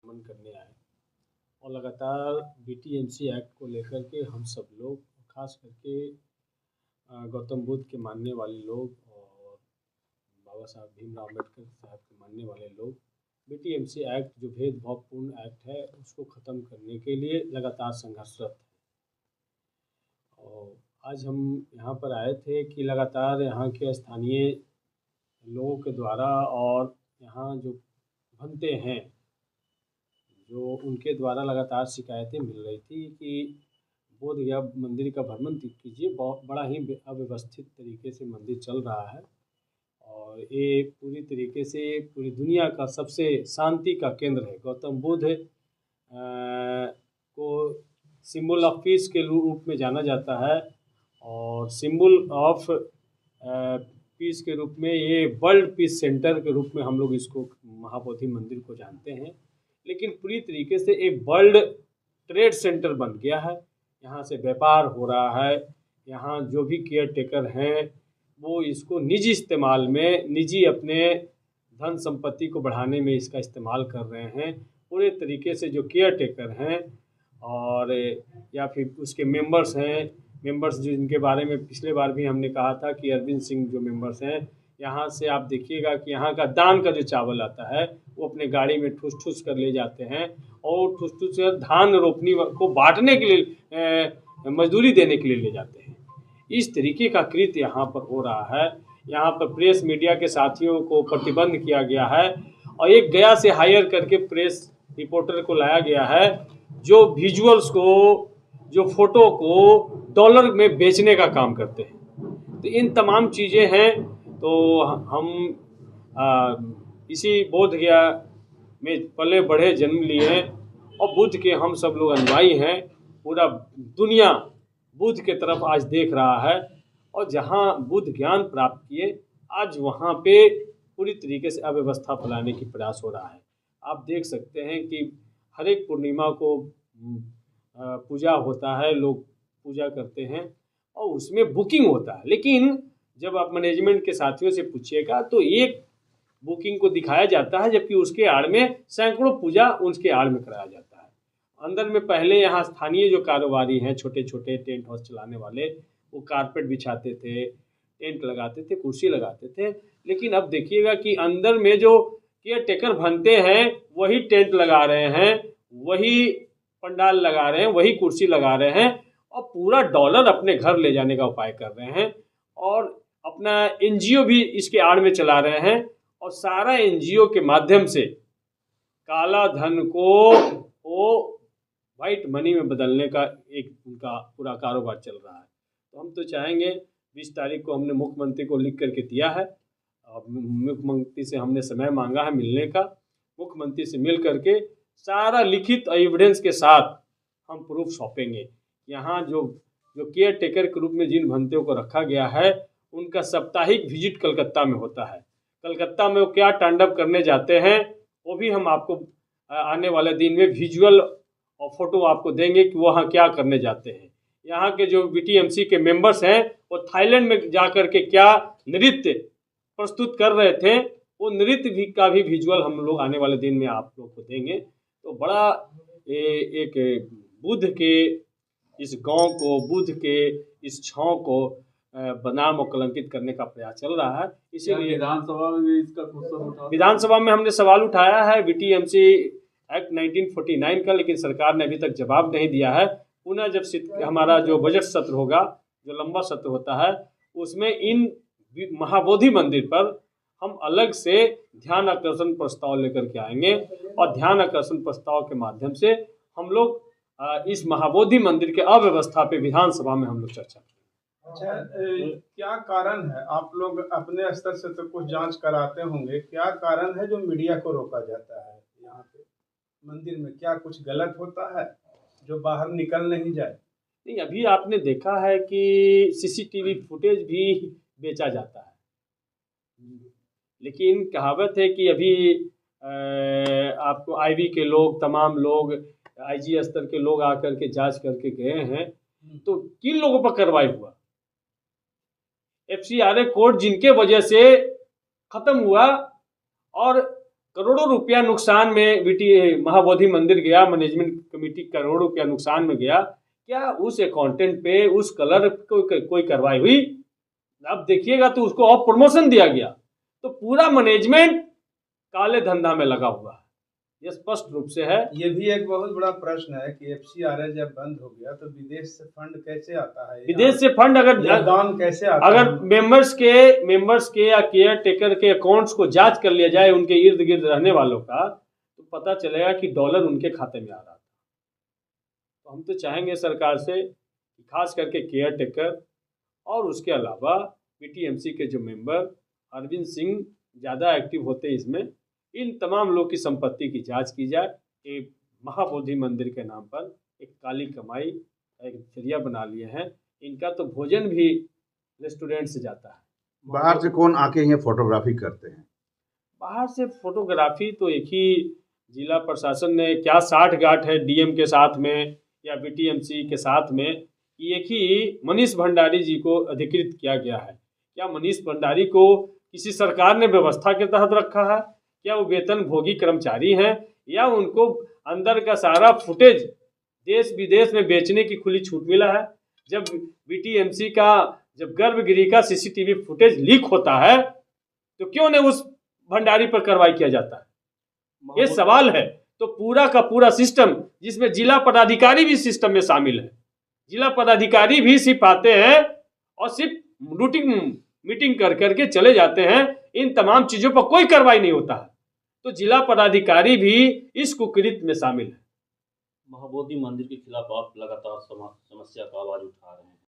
भ्रमण करने आए और लगातार बीटीएमसी एक्ट को लेकर के हम सब लोग, खास करके गौतम बुद्ध के मानने वाले लोग और बाबा साहब भीमराव अम्बेडकर साहब के मानने वाले लोग, बीटीएमसी एक्ट जो भेदभावपूर्ण एक्ट है उसको ख़त्म करने के लिए लगातार संघर्षरत है। और आज हम यहाँ पर आए थे कि लगातार यहाँ के स्थानीय लोगों के द्वारा और यहाँ जो बनते हैं, जो उनके द्वारा लगातार शिकायतें मिल रही थी कि बोधगया मंदिर का भ्रमण कीजिए, बहुत बड़ा ही अव्यवस्थित तरीके से मंदिर चल रहा है और ये पूरी तरीके से पूरी दुनिया का सबसे शांति का केंद्र है। गौतम बुद्ध को सिंबल ऑफ पीस के रूप में जाना जाता है और सिंबल ऑफ पीस के रूप में ये वर्ल्ड पीस सेंटर के रूप में हम लोग इसको महाबोधि मंदिर को जानते हैं। लेकिन पूरी तरीके से एक वर्ल्ड ट्रेड सेंटर बन गया है। यहाँ से व्यापार हो रहा है, यहाँ जो भी केयर टेकर हैं वो इसको निजी इस्तेमाल में, निजी अपने धन संपत्ति को बढ़ाने में इसका इस्तेमाल कर रहे हैं। पूरे तरीके से जो केयर टेकर हैं और या फिर उसके मेंबर्स हैं, मेंबर्स जिनके बारे में पिछले बार भी हमने कहा था कि अरविंद सिंह जो मेंबर्स हैं, यहाँ से आप देखिएगा कि यहाँ का दान का जो चावल आता है वो अपने गाड़ी में ठूस ठूस कर ले जाते हैं और ठूस ठूस कर धान रोपनी को बांटने के लिए, मजदूरी देने के लिए ले जाते हैं। इस तरीके का कृत्य यहाँ पर हो रहा है। यहाँ पर प्रेस मीडिया के साथियों को प्रतिबंध किया गया है और एक गया से हायर करके प्रेस रिपोर्टर को लाया गया है जो विजुअल्स को, जो फोटो को डॉलर में बेचने का काम करते हैं। तो इन तमाम चीज़ें हैं। तो हम इसी बोधगया में पले बढ़े, जन्म लिए हैं और बुद्ध के हम सब लोग अनुयायी हैं। पूरा दुनिया बुद्ध के तरफ आज देख रहा है और जहाँ बुद्ध ज्ञान प्राप्त किए, आज वहाँ पे पूरी तरीके से अव्यवस्था फैलाने की प्रयास हो रहा है। आप देख सकते हैं कि हर एक पूर्णिमा को पूजा होता है, लोग पूजा करते हैं और उसमें बुकिंग होता है। लेकिन जब आप मैनेजमेंट के साथियों से पूछिएगा तो एक बुकिंग को दिखाया जाता है, जबकि उसके आड़ में सैकड़ों पूजा उसके आड़ में कराया जाता है। अंदर में पहले यहाँ स्थानीय जो कारोबारी हैं, छोटे छोटे टेंट हाउस चलाने वाले, वो कारपेट बिछाते थे, टेंट लगाते थे, कुर्सी लगाते थे। लेकिन अब देखिएगा कि अंदर में जो केयर टेकर बनते हैं वही टेंट लगा रहे हैं, वही पंडाल लगा रहे हैं, वही कुर्सी लगा रहे हैं और पूरा डॉलर अपने घर ले जाने का उपाय कर रहे हैं और अपना एनजीओ भी इसके आड़ में चला रहे हैं और सारा एनजीओ के माध्यम से काला धन को वो वाइट मनी में बदलने का एक उनका पूरा कारोबार चल रहा है। तो हम तो चाहेंगे, 20 तारीख को हमने मुख्यमंत्री को लिख करके दिया है और मुख्यमंत्री से हमने समय मांगा है मिलने का। मुख्यमंत्री से मिल करके सारा लिखित एविडेंस के साथ हम प्रूफ सौंपेंगे। यहाँ जो केयर टेकर के रूप में जिन भंतियों को रखा गया है उनका साप्ताहिक विजिट कलकत्ता में होता है। कलकत्ता में वो क्या तांडव करने जाते हैं वो भी हम आपको आने वाले दिन में विजुअल और फोटो आपको देंगे कि वहाँ क्या करने जाते हैं। यहाँ के जो बीटीएमसी के मेंबर्स हैं वो थाईलैंड में जा कर के क्या नृत्य प्रस्तुत कर रहे थे, वो नृत्य भी का भी विजुअल हम लोग आने वाले दिन में आप लोग को देंगे। तो बड़ा एक बुद्ध के इस गांव को, बुद्ध के इस छांव को बनाम और कलंकित करने का प्रयास चल रहा है। इसीलिए विधानसभा में भी इसका क्वेश्चन विधानसभा में हमने सवाल उठाया है बीटीएमसी एक्ट 1949 का, लेकिन सरकार ने अभी तक जवाब नहीं दिया है। पुनः जब हमारा जो बजट सत्र होगा, जो लंबा सत्र होता है, उसमें इन महाबोधि मंदिर पर हम अलग से ध्यान आकर्षण प्रस्ताव लेकर के आएंगे और ध्यान आकर्षण प्रस्ताव के माध्यम से हम लोग इस महाबोधि मंदिर के अव्यवस्था पे विधानसभा में हम लोग चर्चा करेंगे। अच्छा, क्या कारण है? आप लोग अपने स्तर से तो कुछ जांच कराते होंगे, क्या कारण है जो मीडिया को रोका जाता है? यहाँ पे मंदिर में क्या कुछ गलत होता है जो बाहर निकल नहीं जाए? नहीं, अभी आपने देखा है कि सीसीटीवी फुटेज भी बेचा जाता है, लेकिन कहावत है कि अभी आपको आईबी के लोग, तमाम लोग, आईजी स्तर के लोग आकर के जांच करके गए हैं। तो किन लोगों पर कार्रवाई हुआ? एफसीआरए कोड जिनके वजह से खत्म हुआ और करोड़ों रुपया नुकसान में बीटी महाबोधि मंदिर गया, मैनेजमेंट कमेटी करोड़ों रुपया नुकसान में गया, क्या उस अकाउंटेंट पे, उस कलर को कोई कार्रवाई हुई? अब देखिएगा तो उसको और प्रमोशन दिया गया। तो पूरा मैनेजमेंट काले धंधा में लगा हुआ है, ये स्पष्ट रूप से है। ये भी एक बहुत बड़ा प्रश्न है कि FCRA जब बंद हो गया तो विदेश से फंड कैसे आता है? विदेश से फंड अगर दान कैसे आता अगर है? मेंबर्स के या केयर टेकर के अकाउंट्स को जांच कर लिया जाए उनके इर्द गिर्द रहने वालों का, तो पता चलेगा कि डॉलर उनके खाते में आ रहा था। तो हम तो चाहेंगे सरकार से, खास करके केयर टेकर और उसके अलावा BTMC के जो मेंबर अरविंद सिंह ज़्यादा एक्टिव होते इसमें, इन तमाम लोग की संपत्ति की जांच की जाए। एक महाबोधि मंदिर के नाम पर एक काली कमाई एक जरिया बना लिए हैं। इनका तो भोजन भी रेस्टोरेंट से जाता है। बाहर से कौन आके यहाँ फोटोग्राफी करते हैं? बाहर से फोटोग्राफी तो एक ही जिला प्रशासन ने क्या साठ गांठ है DM के साथ में या BTMC के साथ में, एक ही मनीष भंडारी जी को अधिकृत किया गया है। क्या मनीष भंडारी को किसी सरकार ने व्यवस्था के तहत रखा है? क्या वो वेतन भोगी कर्मचारी हैं, या उनको अंदर का सारा फुटेज देश विदेश में बेचने की खुली छूट मिला है? जब BTMC का जब गर्भगृह का CCTV फुटेज लीक होता है तो क्यों नहीं उस भंडारी पर कार्रवाई किया जाता है? ये सवाल है। तो पूरा का पूरा सिस्टम, जिसमें जिला पदाधिकारी भी सिस्टम में शामिल है, जिला पदाधिकारी भी सिर्फ आते हैं और सिर्फ रूटीन मीटिंग कर करके चले जाते हैं, इन तमाम चीजों पर कोई कार्रवाई नहीं होता है। तो जिला पदाधिकारी भी इस कुकृत्य में शामिल है। महाबोधि मंदिर के खिलाफ आप लगातार समस्या का आवाज उठा रहे हैं।